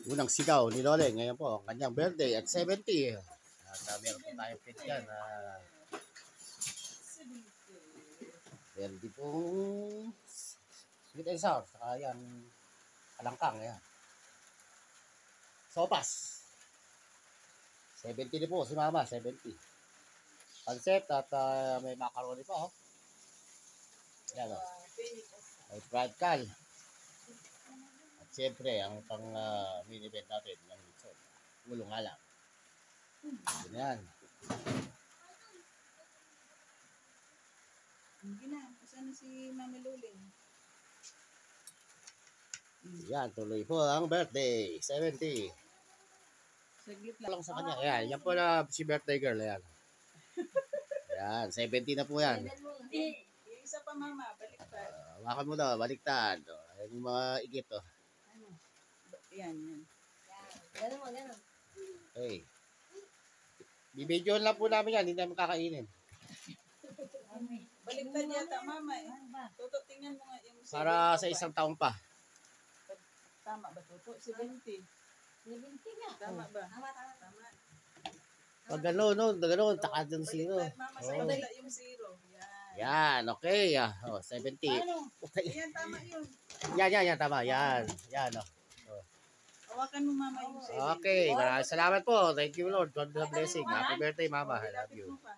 Unang sigaw ni Loleng. Ngayon po, ang kanyang birthday at 70. At meron po tayong pit dyan. Birthday pong sweet and sour. Saka yan, kalangkang. Ayan. Sopas. 70 din po si Mama, 70. Pancet at may macaroni pa. Oh. Ayan o. May fried cal. At siyempre, ang pang mini event natin, yung lechon. Ulo nga lang. Ganyan. Hindi na. Kasama si Mama Luling. Yan, tuloy po ang birthday. 70. Saglit lang sa kanya. Ayan, yan po na si birthday girl. Ayan. Ayan, 70 na po yan. Yung isa pa, Mama. Baliktad. Hawakan mo daw, baliktad. Ayan yung mga igit. Oh. Ano? Yan, yan. Ganun mo, ganun. Okay. Bibidyoan lang po namin yan, hindi namin kakainin. Baliktad yata, Mama. Toto, tingnan mo nga yung... Para sa isang taong pa. Tama ba, Toto? 70. 70 nga. Tama ba? Tama. Pag gano'n, taka dun zero. Mama, sa kabila yung zero. Yan. Yan, okay. 70. Ayan, tama yun. Yan, tama. Yan, oh. Hawakan mo, Mama, yung 70. Okay, maraming salamat po. Thank you, Lord. God bless blessing. Happy birthday, Mama. I love you. Lapit mo pa.